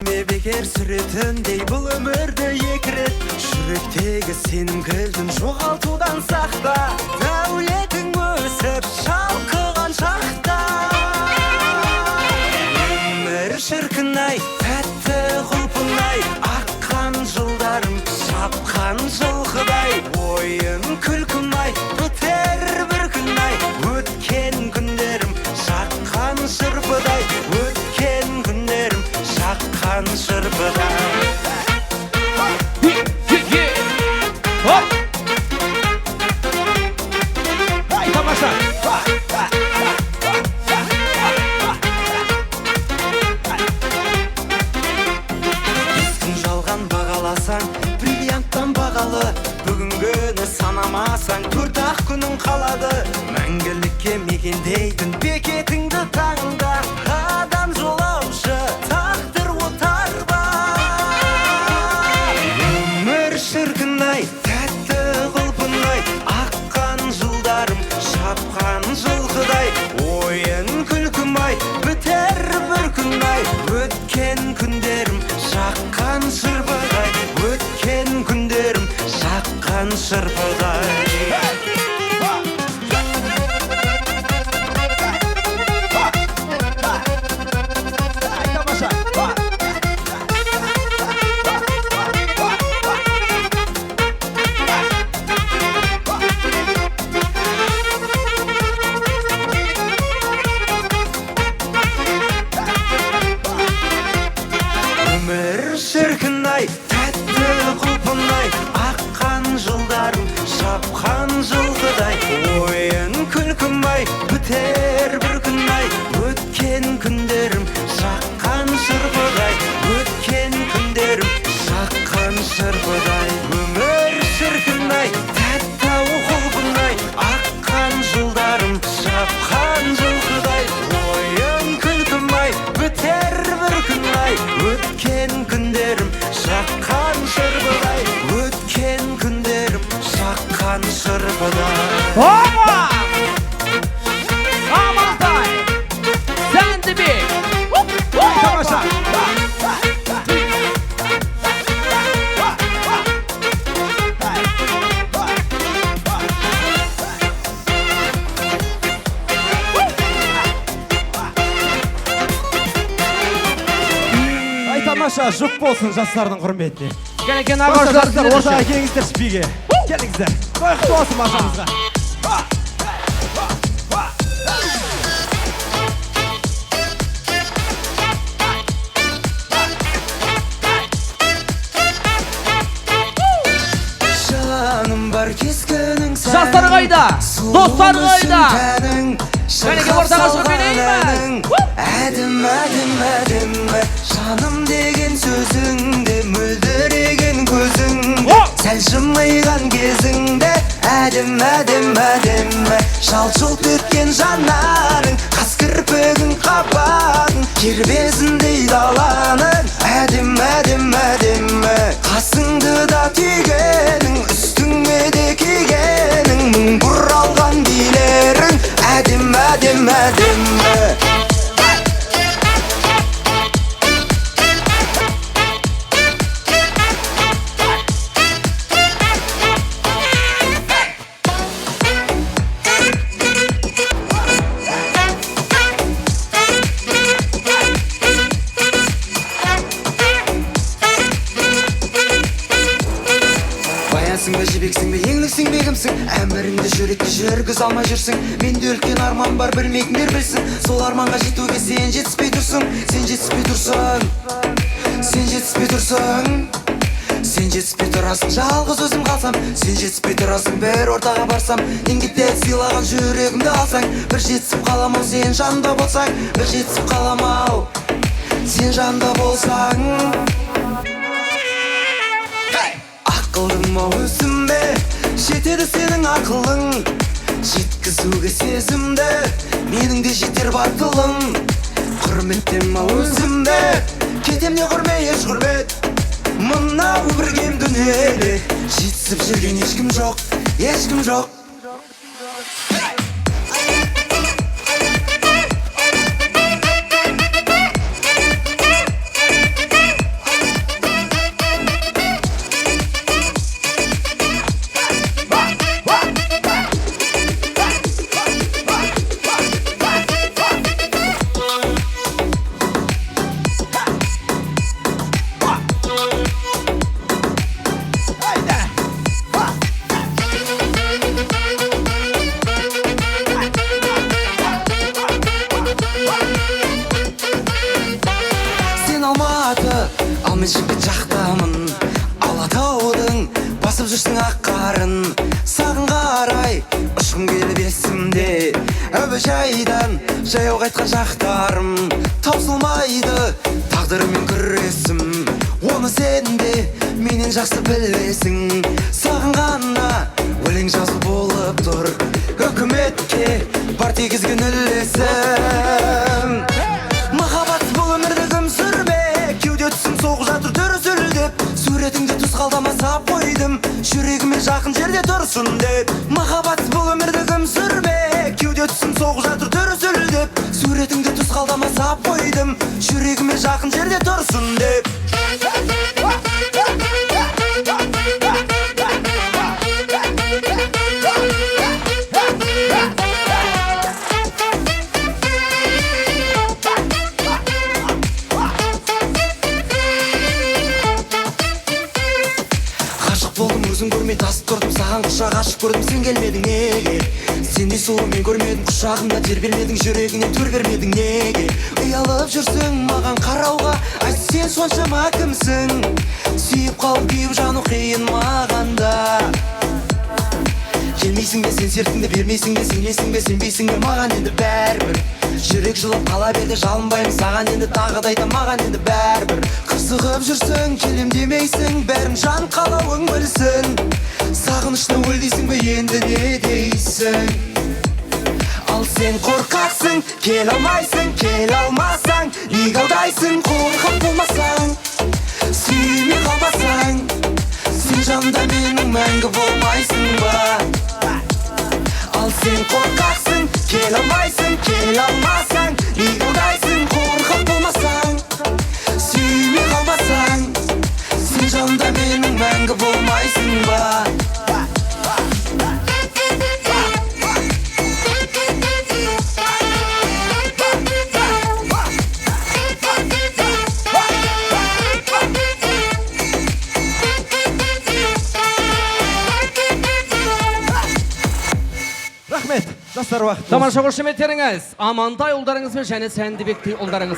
Неме бекер сүретіндей бұл өмірді екі рет жүректегі сенім кілтін жоғалтудан сақта дәулетің өсіп шалқыған шақта өмір шіркін-ай тәтті құлпын-ай аққан жылдарым шапқан жылқыдай ойын күлкім-ай бітер бір күн-ай өткен күндерім шаққан шырпыдай өткен күндерім шаққан шырпыдай Ай, тамаша! Ескін жалған бағаласаң бриллианттан бағалы бүгінгіні санамасаң төрт-ақ күнің қалады мәңгілікке мекендейтін бекетіңді таңда адам жолаушы тағдыр отар ба өмір шіркін-ай тәтті құлпын-ай аққан жылдарым шапқан жылқыдай ойын күлкім-ай бітер бір күн-ай өткен күндерім шаққан шырпыдай өткен күндерім шаққан шырпыдай өмір шіркін-ай тәтті құлпын-ай аққан жылдарым шапқан жылқыдай ойын күлкім-ай бітер бір күн-ай өткен күндерім шаққан шырпыдай өткен күндерім шаққан шырпыдай өмір шіркін-ай тәтті құлпын-ай аққан жылдарым шапқан жылқыдай ойын күлкім-ай бітер бір күн-ай өткен күндерім шаққан шырпыдай өткен күндерім шаққан шырпыдай Опа! Амантай! Сәндібек! Ай, тамаша! Ай, тамаша, жұп болсын жастардың құрметіне. Кәнекен Жастар, ортаға келіңіздер шпиге. Келіңіздер. Қойықты болсын машамызға. жаным бар кескінің сәнің Жастар қайда? Достар қайда? Кәнеке ортаға шығып келейін бе? Әдім, әдім, әдім жаным деген сөзіңде мөлдіреген көзіңде сәл жымиған кезіңде әдім, әдім, әдім жалт-жұлт еткен жанарың қас кірпігің қабағың кербезіндей даланың әдім, әдім, әдім қасыңды да түйгенің үстіңе де кигенің мың бұралған билерің әдім, әдім, әдім баянсың ба жібексің бе еңліксің бе кімсің әміріңді жүрекке жүргіз алмай жүрсің менде үлкен арман бар білмейтіндер білсін сол арманға жетуге сен жетіспей тұрсың сен жетіспей тұрсың сен жетіспей тұрсың сен жетіспей тұрасың жалғыз өзім қалсам сен жетіспей тұрасың бір ортаға барсам еңгетте сыйлаған жүрегімді алсаң бір жетісіп қалам ау сен жанымда болсаң бір жетісіп қалам ау сен жанымда болсаң ақылдың ау өзіме жетеді сенің ақылың жеткізуге сезімді менің де жетер батылым құрметтім ау өзімді кетем не құрмей еш құрмет мынау бір кем дүниеде жетісіп жүрген ешкім жоқ ешкім жоқ махаббаты ал мен жігіт жақтамын Алатаудың басып жүрсің ақ қарын саған қарай ұшқым келіп есімде әуежайдан жаяу қайтқан жақтарым таусылмайды тағдырымен күресім оны сен де менен жақсы білесің саған ғана өлең жазу болып тұр үкіметке бар тигізген үлесім махаббатсыз бұл өмірді кім сүрмек кеуде түсім соғып жатыр дүрсілдеп суретіңді түс қалдама сап қойдым жүрегіме жақын жерде тұрсын деп махаббатсыз бұл өмірді кім сүрмек кеуде түсім соғып жатыр дүрсілдеп суретіңді түс қалдама сап қойдым жүрегіме жақын жерде тұрсын деп болдым өзің көрмей тасып тұрдым саған құшақ ашып көрдім сен келмедің неге сендей сұлу мен көрмедім құшағымда тербелмедің жүрегіңнен төр бермедің неге ұялып жүрсің маған қарауға айт сен соншама кімсің сүйіп қалып күйіп жану қиын маған да келмейсің бе сен сертіңді бермейсің бе сенесің бе сенбейсің бе маған енді бәрібір жүрек жылап қала берді жалынбаймын саған енді тағы да айтам маған енді бәрібір қырсығып жүрсің келем демейсің бәрін жан қалауың білсін сағынышты өл дейсің бе енді не дейсің ал сен қорқақсың келе алмайсың келе алмасаң неге алдайсың қорқақ болмасаң сүймей қалмасаң сен жанымда менің мәңгі болмайсың ба ал сен қорқақсың келе алмайсың келе алмасаң неге алдайсың қорқақ болмасаң сүймей қалмасаң сен жанымда менің мәңгі болмайсың ба Рахмет, жастар уақыт. Тамаша қошеметтеріңіз Амантай ұлдарыңызбен және Сәндібектей ұлдарыңызға